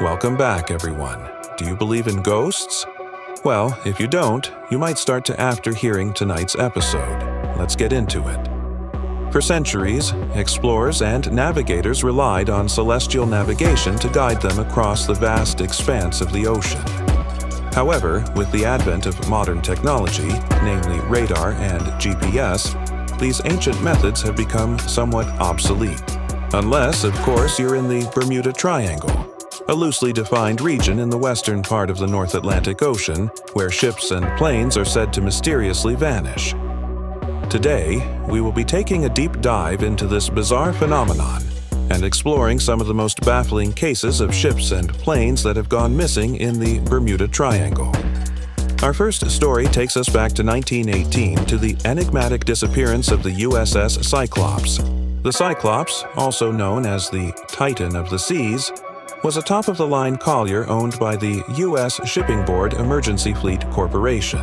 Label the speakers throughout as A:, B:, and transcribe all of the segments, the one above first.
A: Welcome back, everyone. Do you believe in ghosts? Well, if you don't, you might start to after hearing tonight's episode. Let's get into it. For centuries, explorers and navigators relied on celestial navigation to guide them across the vast expanse of the ocean. However, with the advent of modern technology, namely radar and GPS, these ancient methods have become somewhat obsolete. Unless, of course, you're in the Bermuda Triangle, a loosely defined region in the western part of the North Atlantic Ocean, where ships and planes are said to mysteriously vanish. Today, we will be taking a deep dive into this bizarre phenomenon and exploring some of the most baffling cases of ships and planes that have gone missing in the Bermuda Triangle. Our first story takes us back to 1918 to the enigmatic disappearance of the USS Cyclops. The Cyclops, also known as the Titan of the Seas, was a top-of-the-line collier owned by the U.S. Shipping Board Emergency Fleet Corporation.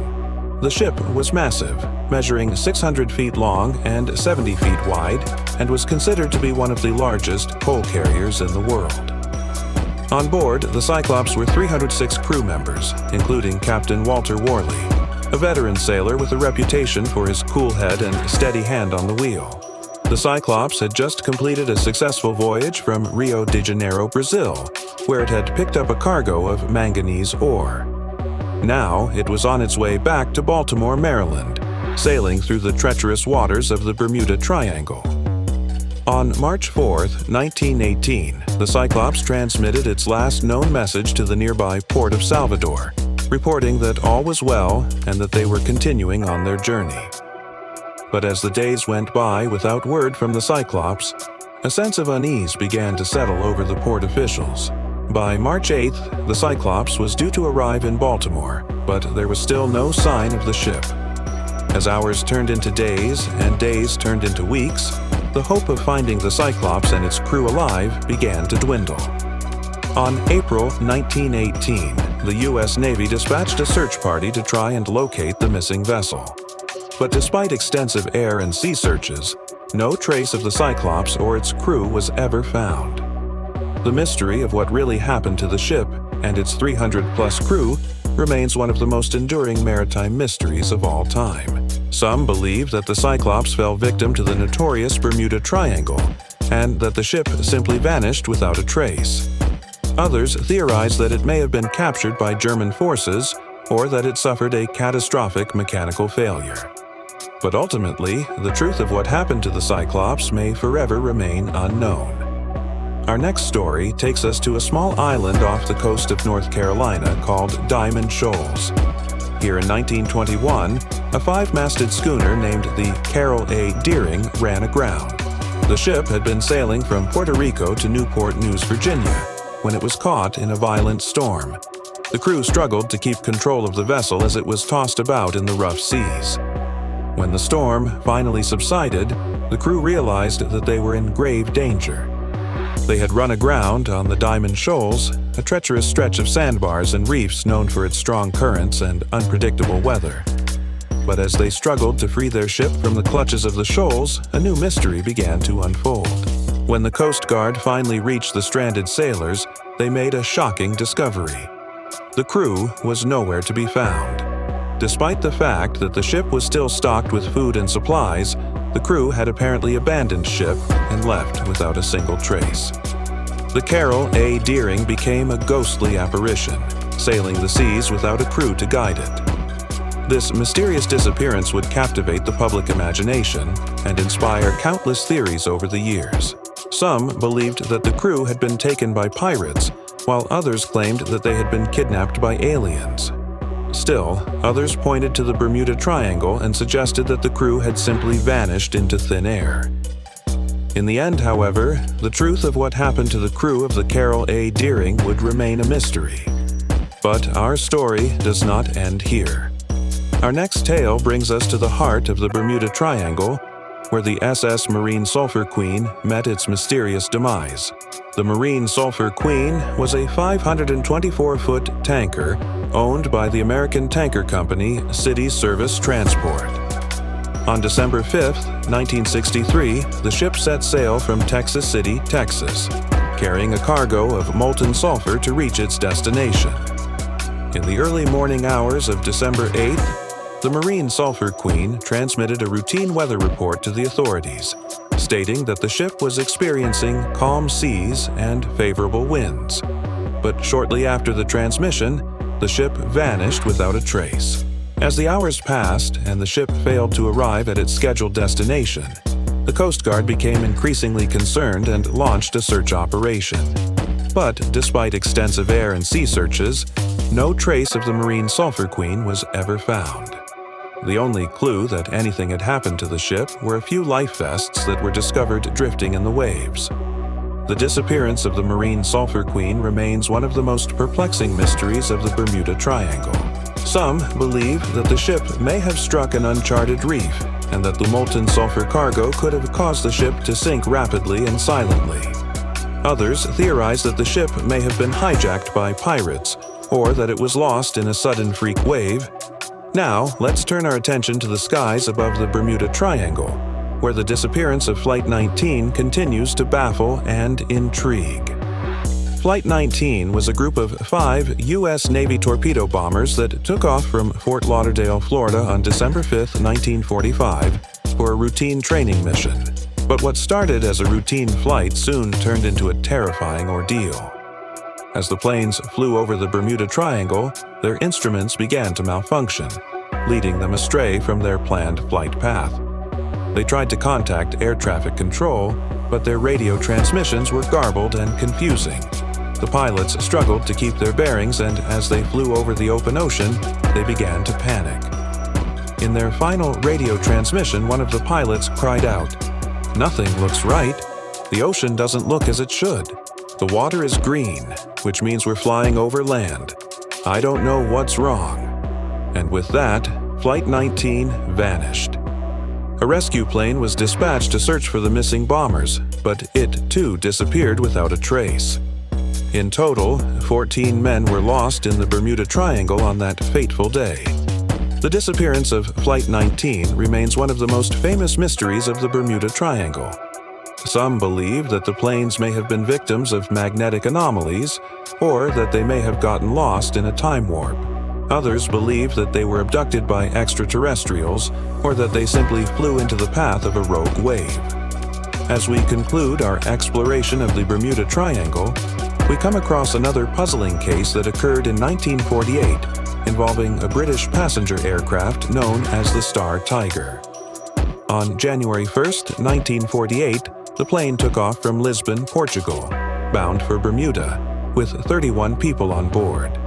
A: The ship was massive, measuring 600 feet long and 70 feet wide, and was considered to be one of the largest coal carriers in the world. On board, the Cyclops were 306 crew members, including Captain Walter Worley, a veteran sailor with a reputation for his cool head and steady hand on the wheel. The Cyclops had just completed a successful voyage from Rio de Janeiro, Brazil, where it had picked up a cargo of manganese ore. Now, it was on its way back to Baltimore, Maryland, sailing through the treacherous waters of the Bermuda Triangle. On March 4, 1918, the Cyclops transmitted its last known message to the nearby port of Salvador, reporting that all was well and that they were continuing on their journey. But as the days went by without word from the Cyclops, a sense of unease began to settle over the port officials. By March 8th, the Cyclops was due to arrive in Baltimore, but there was still no sign of the ship. As hours turned into days and days turned into weeks, the hope of finding the Cyclops and its crew alive began to dwindle. On April 1918, the U.S. Navy dispatched a search party to try and locate the missing vessel. But despite extensive air and sea searches, no trace of the Cyclops or its crew was ever found. The mystery of what really happened to the ship and its 300-plus crew remains one of the most enduring maritime mysteries of all time. Some believe that the Cyclops fell victim to the notorious Bermuda Triangle, and that the ship simply vanished without a trace. Others theorize that it may have been captured by German forces, or that it suffered a catastrophic mechanical failure. But ultimately, the truth of what happened to the Cyclops may forever remain unknown. Our next story takes us to a small island off the coast of North Carolina called Diamond Shoals. Here in 1921, a five-masted schooner named the Carroll A. Deering ran aground. The ship had been sailing from Puerto Rico to Newport News, Virginia, when it was caught in a violent storm. The crew struggled to keep control of the vessel as it was tossed about in the rough seas. When the storm finally subsided, the crew realized that they were in grave danger. They had run aground on the Diamond Shoals, a treacherous stretch of sandbars and reefs known for its strong currents and unpredictable weather. But as they struggled to free their ship from the clutches of the shoals, a new mystery began to unfold. When the Coast Guard finally reached the stranded sailors, they made a shocking discovery. The crew was nowhere to be found. Despite the fact that the ship was still stocked with food and supplies, the crew had apparently abandoned ship and left without a single trace. The Carroll A. Deering became a ghostly apparition, sailing the seas without a crew to guide it. This mysterious disappearance would captivate the public imagination and inspire countless theories over the years. Some believed that the crew had been taken by pirates, while others claimed that they had been kidnapped by aliens. Still, others pointed to the Bermuda Triangle and suggested that the crew had simply vanished into thin air. In the end, however, the truth of what happened to the crew of the Carroll A. Deering would remain a mystery. But our story does not end here. Our next tale brings us to the heart of the Bermuda Triangle, where the SS Marine Sulphur Queen met its mysterious demise. The Marine Sulphur Queen was a 524-foot tanker owned by the American tanker company City Service Transport. On December 5, 1963, the ship set sail from Texas City, Texas, carrying a cargo of molten sulfur to reach its destination. In the early morning hours of December 8th, the Marine Sulphur Queen transmitted a routine weather report to the authorities, stating that the ship was experiencing calm seas and favorable winds. But shortly after the transmission, the ship vanished without a trace. As the hours passed and the ship failed to arrive at its scheduled destination, the Coast Guard became increasingly concerned and launched a search operation. But despite extensive air and sea searches, no trace of the Marine Sulphur Queen was ever found. The only clue that anything had happened to the ship were a few life vests that were discovered drifting in the waves. The disappearance of the Marine Sulphur Queen remains one of the most perplexing mysteries of the Bermuda Triangle. Some believe that the ship may have struck an uncharted reef and that the molten sulfur cargo could have caused the ship to sink rapidly and silently. Others theorize that the ship may have been hijacked by pirates or that it was lost in a sudden freak wave. Now, let's turn our attention to the skies above the Bermuda Triangle, where the disappearance of Flight 19 continues to baffle and intrigue. Flight 19 was a group of 5 U.S. Navy torpedo bombers that took off from Fort Lauderdale, Florida on December 5, 1945, for a routine training mission. But what started as a routine flight soon turned into a terrifying ordeal. As the planes flew over the Bermuda Triangle, their instruments began to malfunction, leading them astray from their planned flight path. They tried to contact air traffic control, but their radio transmissions were garbled and confusing. The pilots struggled to keep their bearings, and as they flew over the open ocean, they began to panic. In their final radio transmission, one of the pilots cried out, "Nothing looks right. The ocean doesn't look as it should. The water is green, which means we're flying over land. I don't know what's wrong." And with that, Flight 19 vanished. A rescue plane was dispatched to search for the missing bombers, but it too disappeared without a trace. In total, 14 men were lost in the Bermuda Triangle on that fateful day. The disappearance of Flight 19 remains one of the most famous mysteries of the Bermuda Triangle. Some believe that the planes may have been victims of magnetic anomalies, or that they may have gotten lost in a time warp. Others believe that they were abducted by extraterrestrials, or that they simply flew into the path of a rogue wave. As we conclude our exploration of the Bermuda Triangle, we come across another puzzling case that occurred in 1948, involving a British passenger aircraft known as the Star Tiger. On January 1st, 1948, the plane took off from Lisbon, Portugal, bound for Bermuda, with 31 people on board.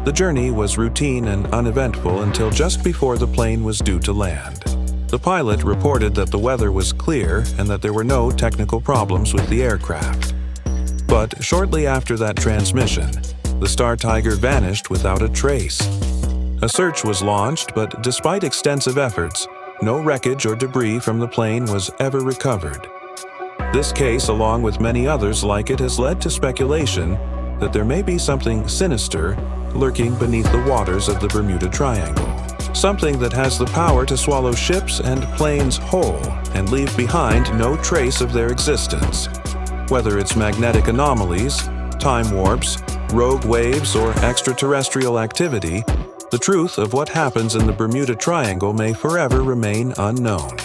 A: The journey was routine and uneventful until just before the plane was due to land. The pilot reported that the weather was clear and that there were no technical problems with the aircraft. But shortly after that transmission, the Star Tiger vanished without a trace. A search was launched, but despite extensive efforts, no wreckage or debris from the plane was ever recovered. This case, along with many others like it, has led to speculation that there may be something sinister lurking beneath the waters of the Bermuda Triangle. Something that has the power to swallow ships and planes whole and leave behind no trace of their existence. Whether it's magnetic anomalies, time warps, rogue waves, or extraterrestrial activity, the truth of what happens in the Bermuda Triangle may forever remain unknown.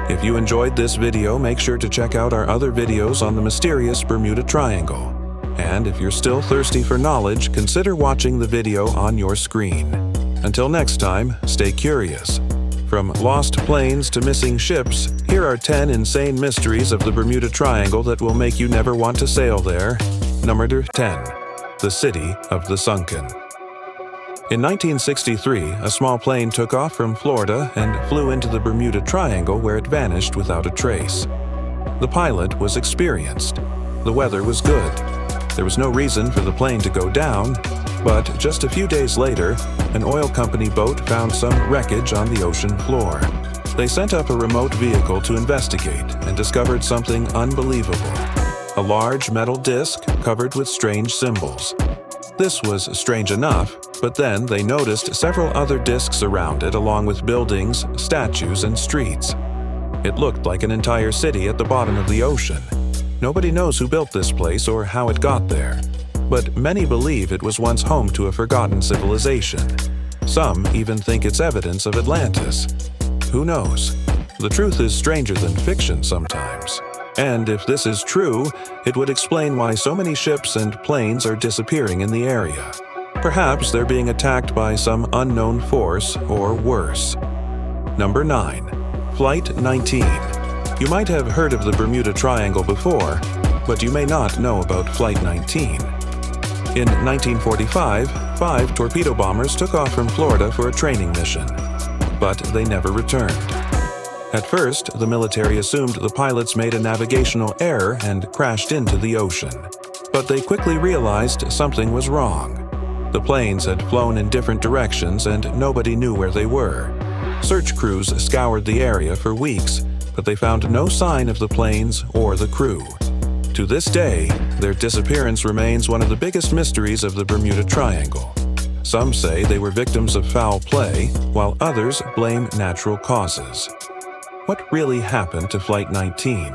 A: If you enjoyed this video, make sure to check out our other videos on the mysterious Bermuda Triangle. And if you're still thirsty for knowledge, consider watching the video on your screen. Until next time, stay curious. From lost planes to missing ships, here are 10 insane mysteries of the Bermuda Triangle that will make you never want to sail there. Number 10. The City of the Sunken. In 1963, a small plane took off from Florida and flew into the Bermuda Triangle, where it vanished without a trace. The pilot was experienced. The weather was good. There was no reason for the plane to go down, but just a few days later, an oil company boat found some wreckage on the ocean floor. They sent up a remote vehicle to investigate and discovered something unbelievable: a large metal disc covered with strange symbols. This was strange enough, but then they noticed several other discs around it, along with buildings, statues, and streets. It looked like an entire city at the bottom of the ocean. Nobody knows who built this place or how it got there, but many believe it was once home to a forgotten civilization. Some even think it's evidence of Atlantis. Who knows? The truth is stranger than fiction sometimes. And if this is true, it would explain why so many ships and planes are disappearing in the area. Perhaps they're being attacked by some unknown force, or worse. Number 9. Flight 19. You might have heard of the Bermuda Triangle before, but you may not know about Flight 19. In 1945, 5 torpedo bombers took off from Florida for a training mission, but they never returned. At first, the military assumed the pilots made a navigational error and crashed into the ocean. But they quickly realized something was wrong. The planes had flown in different directions and nobody knew where they were. Search crews scoured the area for weeks, but they found no sign of the planes or the crew. To this day, their disappearance remains one of the biggest mysteries of the Bermuda Triangle. Some say they were victims of foul play, while others blame natural causes. What really happened to Flight 19?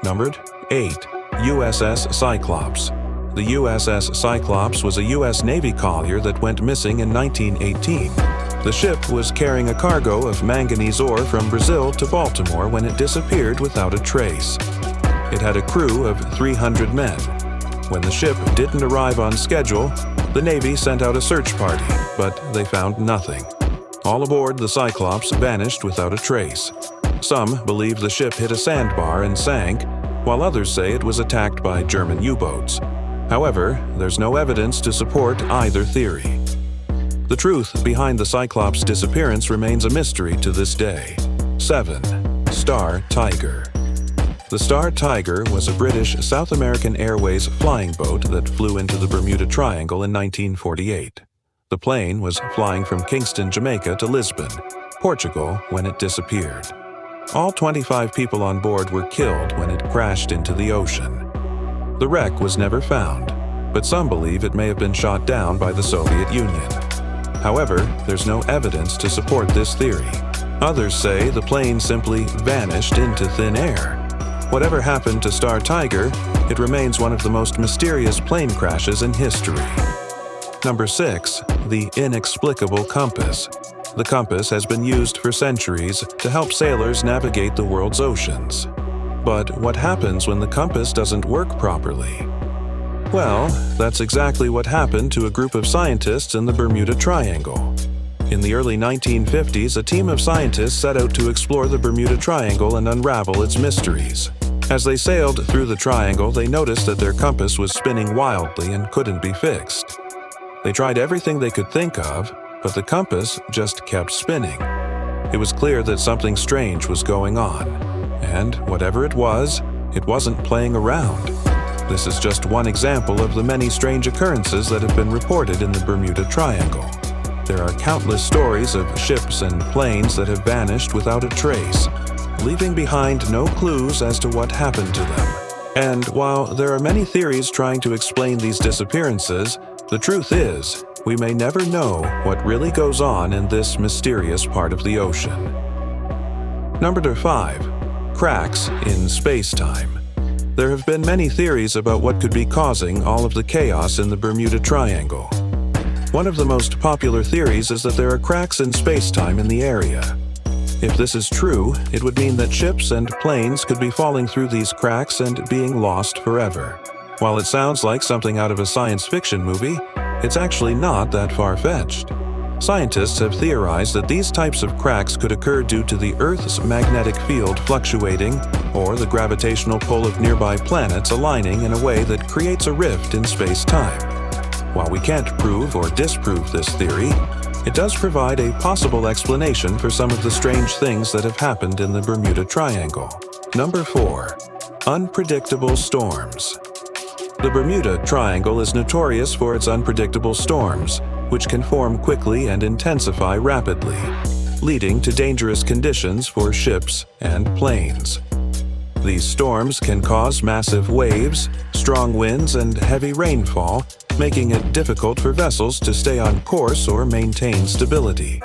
A: Numbered 8. USS Cyclops. The USS Cyclops was a U.S. Navy collier that went missing in 1918. The ship was carrying a cargo of manganese ore from Brazil to Baltimore when it disappeared without a trace. It had a crew of 300 men. When the ship didn't arrive on schedule, the Navy sent out a search party, but they found nothing. All aboard the Cyclops vanished without a trace. Some believe the ship hit a sandbar and sank, while others say it was attacked by German U-boats. However, there's no evidence to support either theory. The truth behind the Cyclops' disappearance remains a mystery to this day. 7. Star Tiger. The Star Tiger was a British South American Airways flying boat that flew into the Bermuda Triangle in 1948. The plane was flying from Kingston, Jamaica to Lisbon, Portugal, when it disappeared. All 25 people on board were killed when it crashed into the ocean. The wreck was never found, but some believe it may have been shot down by the Soviet Union. However, there's no evidence to support this theory. Others say the plane simply vanished into thin air. Whatever happened to Star Tiger, it remains one of the most mysterious plane crashes in history. Number 6. The inexplicable compass. The compass has been used for centuries to help sailors navigate the world's oceans. But what happens when the compass doesn't work properly? Well, that's exactly what happened to a group of scientists in the Bermuda Triangle. In the early 1950s, a team of scientists set out to explore the Bermuda Triangle and unravel its mysteries. As they sailed through the triangle, they noticed that their compass was spinning wildly and couldn't be fixed. They tried everything they could think of, but the compass just kept spinning. It was clear that something strange was going on, and whatever it wasn't playing around. This is just one example of the many strange occurrences that have been reported in the Bermuda Triangle. There are countless stories of ships and planes that have vanished without a trace, leaving behind no clues as to what happened to them. And while there are many theories trying to explain these disappearances, the truth is, we may never know what really goes on in this mysterious part of the ocean. Number 5. Cracks in space-time. There have been many theories about what could be causing all of the chaos in the Bermuda Triangle. One of the most popular theories is that there are cracks in space-time in the area. If this is true, it would mean that ships and planes could be falling through these cracks and being lost forever. While it sounds like something out of a science fiction movie, it's actually not that far-fetched. Scientists have theorized that these types of cracks could occur due to the Earth's magnetic field fluctuating or the gravitational pull of nearby planets aligning in a way that creates a rift in space-time. While we can't prove or disprove this theory, it does provide a possible explanation for some of the strange things that have happened in the Bermuda Triangle. Number 4. Unpredictable storms. The Bermuda Triangle is notorious for its unpredictable storms, which can form quickly and intensify rapidly, leading to dangerous conditions for ships and planes. These storms can cause massive waves, strong winds, and heavy rainfall, making it difficult for vessels to stay on course or maintain stability.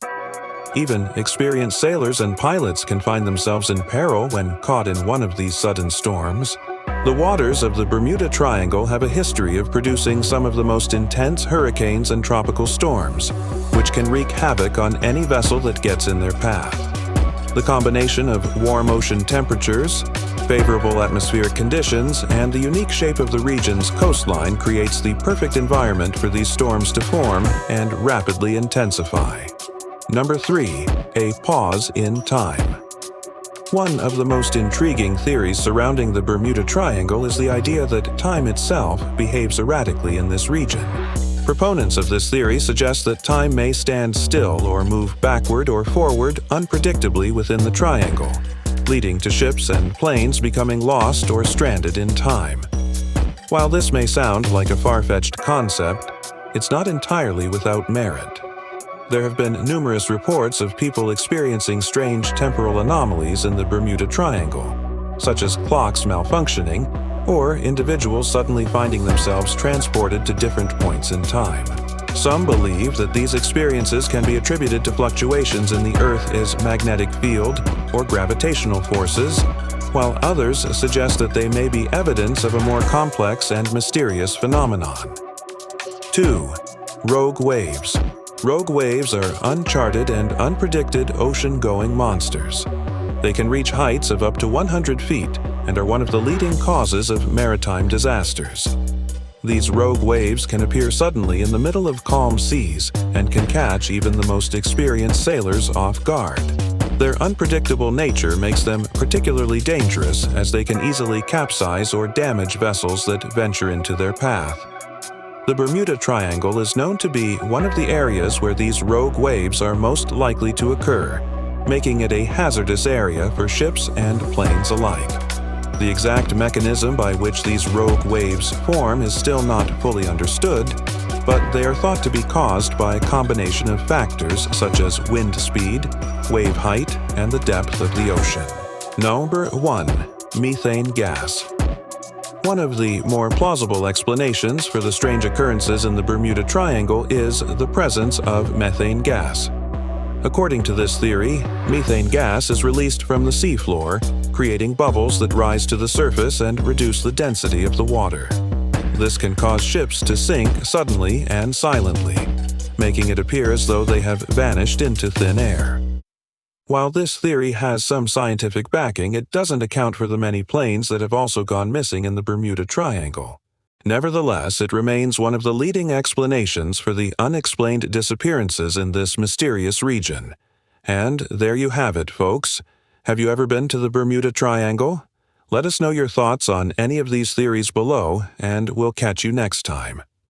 A: Even experienced sailors and pilots can find themselves in peril when caught in one of these sudden storms. The waters of the Bermuda Triangle have a history of producing some of the most intense hurricanes and tropical storms, which can wreak havoc on any vessel that gets in their path. The combination of warm ocean temperatures, favorable atmospheric conditions, and the unique shape of the region's coastline creates the perfect environment for these storms to form and rapidly intensify. Number 3. A pause in time. One of the most intriguing theories surrounding the Bermuda Triangle is the idea that time itself behaves erratically in this region. Proponents of this theory suggest that time may stand still or move backward or forward unpredictably within the triangle, leading to ships and planes becoming lost or stranded in time. While this may sound like a far-fetched concept, it's not entirely without merit. There have been numerous reports of people experiencing strange temporal anomalies in the Bermuda Triangle, such as clocks malfunctioning or individuals suddenly finding themselves transported to different points in time. Some believe that these experiences can be attributed to fluctuations in the Earth's magnetic field or gravitational forces, while others suggest that they may be evidence of a more complex and mysterious phenomenon. 2. Rogue waves. Rogue waves are uncharted and unpredicted ocean-going monsters. They can reach heights of up to 100 feet and are one of the leading causes of maritime disasters. These rogue waves can appear suddenly in the middle of calm seas and can catch even the most experienced sailors off guard. Their unpredictable nature makes them particularly dangerous as they can easily capsize or damage vessels that venture into their path. The Bermuda Triangle is known to be one of the areas where these rogue waves are most likely to occur, making it a hazardous area for ships and planes alike. The exact mechanism by which these rogue waves form is still not fully understood, but they are thought to be caused by a combination of factors such as wind speed, wave height, and the depth of the ocean. Number 1. Methane gas. One of the more plausible explanations for the strange occurrences in the Bermuda Triangle is the presence of methane gas. According to this theory, methane gas is released from the seafloor, creating bubbles that rise to the surface and reduce the density of the water. This can cause ships to sink suddenly and silently, making it appear as though they have vanished into thin air. While this theory has some scientific backing, it doesn't account for the many planes that have also gone missing in the Bermuda Triangle. Nevertheless, it remains one of the leading explanations for the unexplained disappearances in this mysterious region. And there you have it, folks. Have you ever been to the Bermuda Triangle? Let us know your thoughts on any of these theories below, and we'll catch you next time.